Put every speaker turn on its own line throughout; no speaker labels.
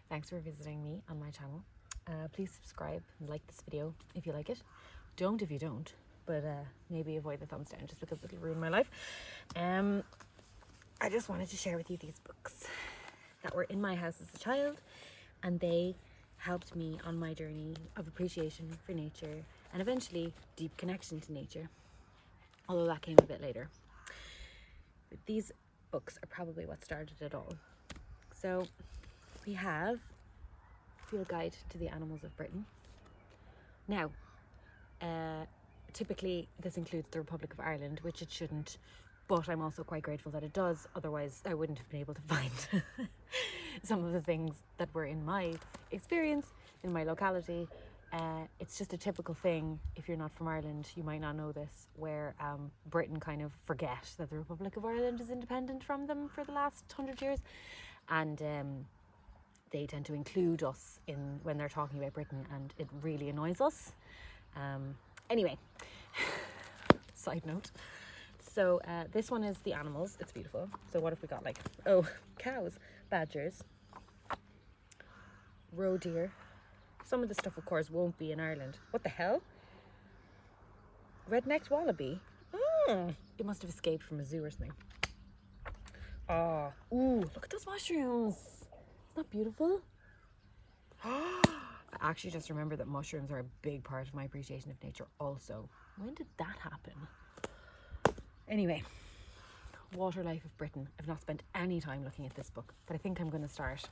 Thanks for visiting me on my channel. Please subscribe and like this video if you like it. Don't if you don't, but maybe avoid the thumbs down just because it'll ruin my life. I just wanted to share with you these books that were in my house as a child, and they helped me on my journey of appreciation for nature and eventually deep connection to nature, although that came a bit later. But these books are probably what started it all. So we have Field Guide to the Animals of Britain. Now, typically this includes the Republic of Ireland, which it shouldn't, but I'm also quite grateful that it does, otherwise I wouldn't have been able to find some of the things that were in my experience, in my locality. It's just a typical thing, if you're not from Ireland, you might not know this, where Britain kind of forget that the Republic of Ireland is independent from them for the last 100 years, and they tend to include us in when they're talking about Britain, and it really annoys us. Anyway, side note. So this one is the animals. It's beautiful. So what have we got? Like, oh, cows, badgers, roe deer. Some of the stuff, of course, won't be in Ireland. What the hell? Red-necked wallaby. It must have escaped from a zoo or something. Oh, ooh, look at those mushrooms. Isn't that beautiful? I actually just remember that mushrooms are a big part of my appreciation of nature also. When did that happen? Anyway, Water Life of Britain. I've not spent any time looking at this book, but I think I'm going to start.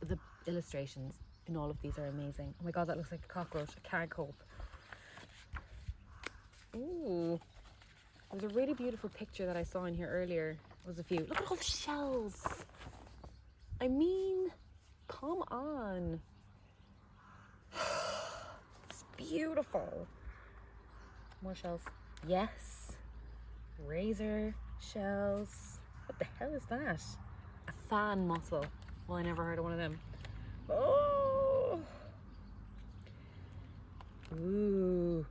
The illustrations in all of these are amazing. Oh my god, that looks like a cockroach. I can't cope. Ooh, there's a really beautiful picture that I saw in here earlier. There was a few. Look at all the shells. I mean, come on. It's beautiful. More shells. Yes. Razor shells. What the hell is that? A fan mussel. Well, I never heard of one of them. Oh. Ooh.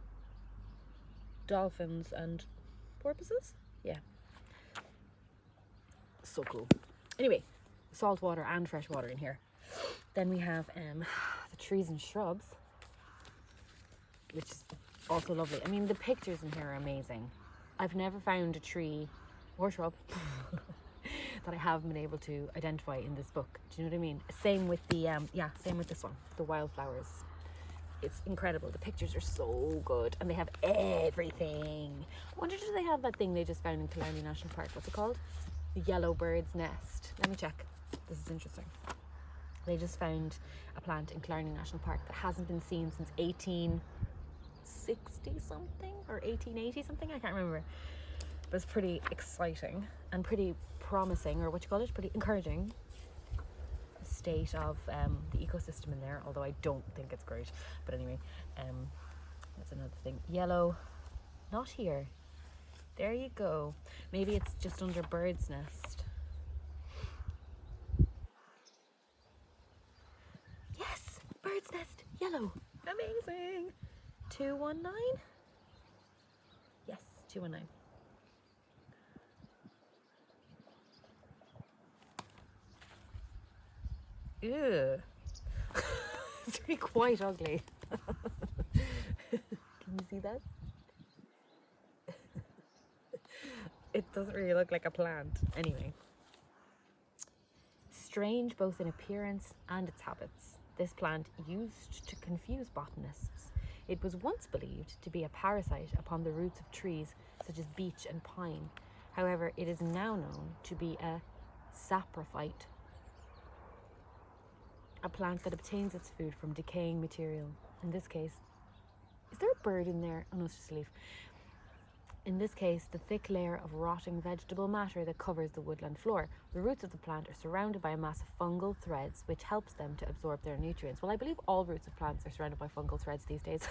Dolphins and porpoises? Yeah. So cool. Anyway, salt water and fresh water in here. Then we have the trees and shrubs, which is also lovely. I mean, the pictures in here are amazing. I've never found a tree or shrub that I haven't been able to identify in this book. Do you know what I mean? Same with the same with this one, the wildflowers. It's incredible. The pictures are so good, and they have everything. I wonder, do they have that thing they just found in Killarney National Park? What's it called? The yellow bird's nest. Let me check. This is interesting. They just found a plant in Killarney National Park that hasn't been seen since 1860 something or 1880 something. I can't remember. But it's pretty exciting and pretty promising, or what you call it, pretty encouraging. State of the ecosystem in there, although I don't think it's great. But anyway, that's another thing. Yellow, not here. There you go. Maybe it's just under bird's nest. Yes, bird's nest, yellow. Amazing. 219? Yes, 219. Ew. It's really quite ugly. Can you see that? It doesn't really look like a plant. Anyway. Strange both in appearance and its habits, this plant used to confuse botanists. It was once believed to be a parasite upon the roots of trees such as beech and pine. However, it is now known to be a saprophyte, a plant that obtains its food from decaying material. In this case, is there a bird in there? Oh no, it's just a leaf. In this case, the thick layer of rotting vegetable matter that covers the woodland floor. The roots of the plant are surrounded by a mass of fungal threads, which helps them to absorb their nutrients. Well, I believe all roots of plants are surrounded by fungal threads these days.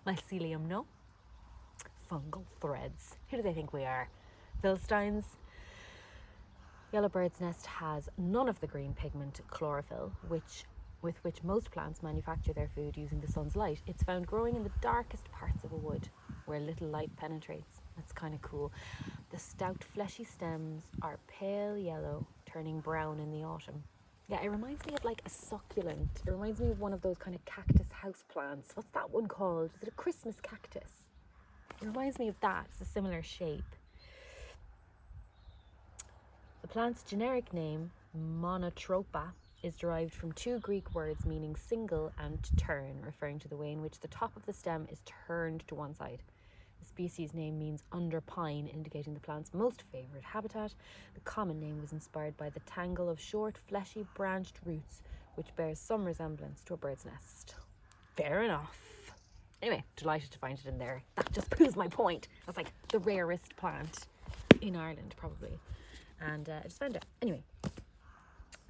Mycelium, no? Fungal threads. Who do they think we are? Philistines? Yellowbird's nest has none of the green pigment chlorophyll, with which most plants manufacture their food using the sun's light. It's found growing in the darkest parts of a wood, where little light penetrates. That's kind of cool. The stout fleshy stems are pale yellow, turning brown in the autumn. Yeah, it reminds me of like a succulent. It reminds me of one of those kind of cactus house plants. What's that one called? Is it a Christmas cactus? It reminds me of that. It's a similar shape. The plant's generic name, Monotropa, is derived from two Greek words meaning single and to turn, referring to the way in which the top of the stem is turned to one side. The species name means under pine, indicating the plant's most favoured habitat. The common name was inspired by the tangle of short, fleshy, branched roots, which bears some resemblance to a bird's nest. Fair enough. Anyway, delighted to find it in there. That just proves my point. That's like the rarest plant in Ireland, probably. And I just found it. Anyway,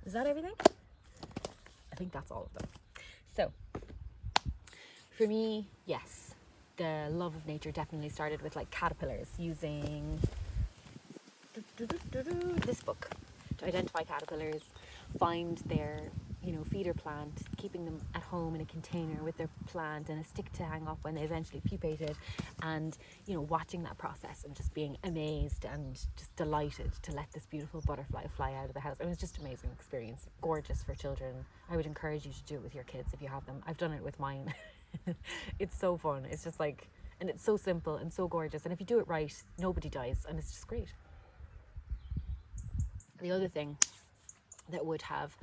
is that everything? I think that's all of them. So, for me, yes, the love of nature definitely started with like caterpillars, using this book to identify caterpillars, find their feeder plant, keeping them at home in a container with their plant and a stick to hang off when they eventually pupated, and watching that process and just being amazed and just delighted to let this beautiful butterfly fly out of the house. It was just an amazing experience, gorgeous for children. I would encourage you to do it with your kids if you have them. I've done it with mine. It's so fun. It's just like, and it's so simple and so gorgeous, and if you do it right, nobody dies, and it's just great. The other thing that would have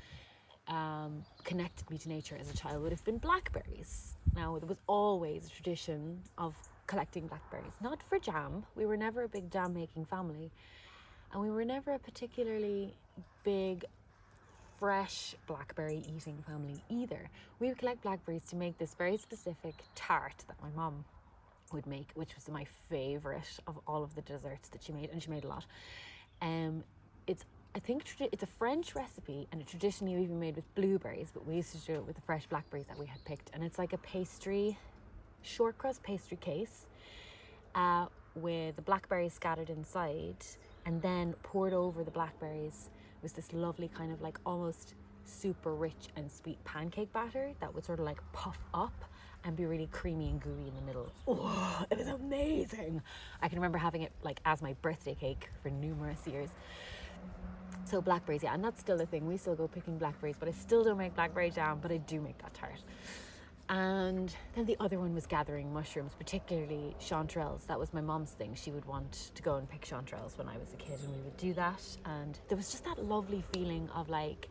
connected me to nature as a child would have been blackberries. Now, there was always a tradition of collecting blackberries, not for jam. We were never a big jam making family, and we were never a particularly big fresh blackberry eating family either. We would collect blackberries to make this very specific tart that my mom would make, which was my favorite of all of the desserts that she made, and she made a lot. I think it's a French recipe, and it traditionally even made with blueberries, but we used to do it with the fresh blackberries that we had picked. And it's like a pastry, short crust pastry case with the blackberries scattered inside, and then poured over the blackberries was this lovely kind of like almost super rich and sweet pancake batter that would sort of like puff up and be really creamy and gooey in the middle. Oh, it was amazing. I can remember having it like as my birthday cake for numerous years. So blackberries, yeah, and that's still a thing. We still go picking blackberries, but I still don't make blackberry jam, but I do make that tart. And then the other one was gathering mushrooms, particularly chanterelles. That was my mom's thing. She would want to go and pick chanterelles when I was a kid, and we would do that. And there was just that lovely feeling of like,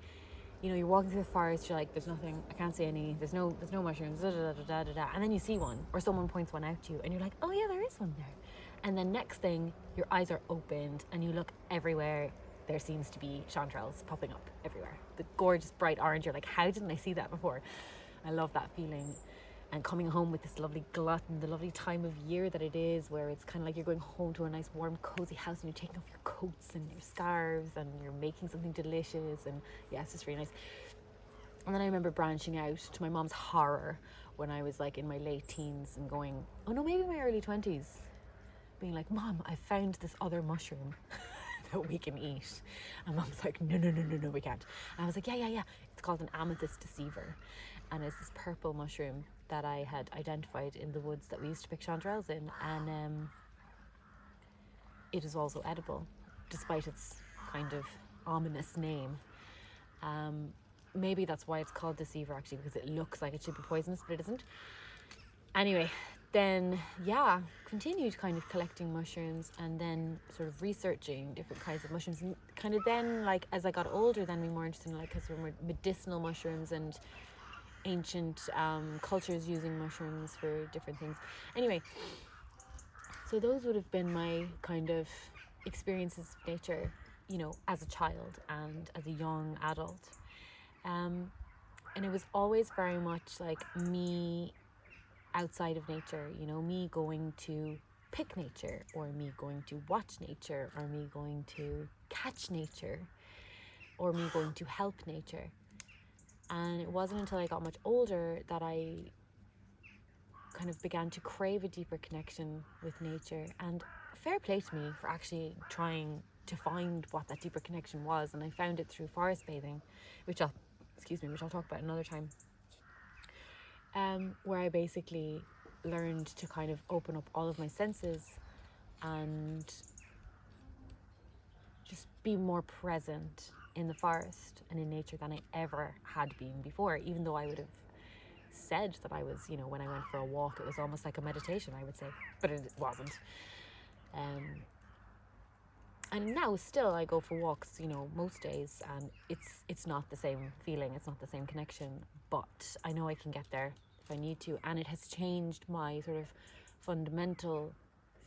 you're walking through the forest, you're like, there's nothing, I can't see any, there's no mushrooms, and then you see one, or someone points one out to you, and you're like, oh yeah, there is one there. And then next thing, your eyes are opened, and you look everywhere. There seems to be chanterelles popping up everywhere. The gorgeous bright orange, you're like, how didn't I see that before? I love that feeling. And coming home with this lovely glut and the lovely time of year that it is, where it's kind of like you're going home to a nice warm cozy house and you're taking off your coats and your scarves and you're making something delicious, and yeah, it's just really nice. And then I remember branching out, to my mom's horror, when I was like in my late teens and going, oh no, maybe my early 20s, being like, Mom, I found this other mushroom that we can eat. And Mom's like, no, we can't. And I was like, yeah. It's called an amethyst deceiver. And it's this purple mushroom that I had identified in the woods that we used to pick chanterelles in. And it is also edible, despite its kind of ominous name. Maybe that's why it's called deceiver, actually, because it looks like it should be poisonous, but it isn't. Anyway, then continued kind of collecting mushrooms, and then sort of researching different kinds of mushrooms, and kind of then, like, as I got older, then we more interested in like more medicinal mushrooms and ancient cultures using mushrooms for different things. Anyway, so those would have been my kind of experiences of nature, as a child and as a young adult. And it was always very much like me outside of nature, me going to pick nature, or me going to watch nature, or me going to catch nature, or me going to help nature. And it wasn't until I got much older that I kind of began to crave a deeper connection with nature. And fair play to me for actually trying to find what that deeper connection was. And I found it through forest bathing, which I'll talk about another time. Where I basically learned to kind of open up all of my senses and just be more present in the forest and in nature than I ever had been before, even though I would have said that I was, when I went for a walk, it was almost like a meditation, I would say, but it wasn't. And now still I go for walks, most days, and it's not the same feeling, it's not the same connection, but I know I can get there if I need to. And it has changed my sort of fundamental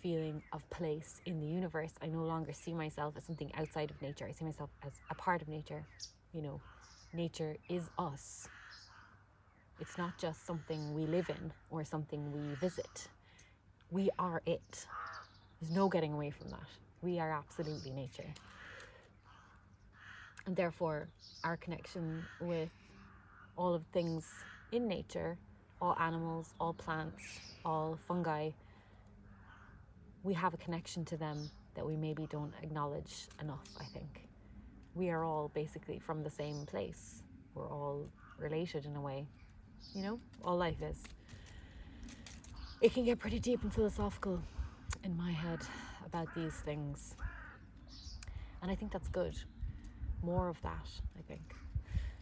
feeling of place in the universe. I no longer see myself as something outside of nature. I see myself as a part of nature. Nature is us. It's not just something we live in or something we visit. We are it. There's no getting away from that. We are absolutely nature. And therefore, our connection with all of things in nature, all animals, all plants, all fungi, we have a connection to them that we maybe don't acknowledge enough, I think. We are all basically from the same place. We're all related in a way, all life is. It can get pretty deep and philosophical in my head about these things. And I think that's good. More of that, I think.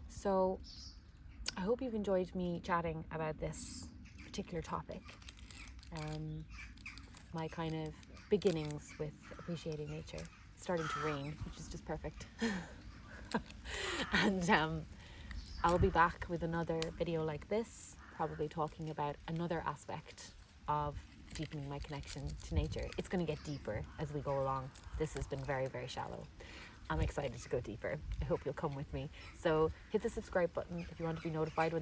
So I hope you've enjoyed me chatting about this particular topic. My kind of beginnings with appreciating nature. It's starting to rain, which is just perfect. And I'll be back with another video like this, probably talking about another aspect of deepening my connection to nature. It's going to get deeper as we go along. This has been very, very shallow. I'm excited to go deeper. I hope you'll come with me. So hit the subscribe button if you want to be notified when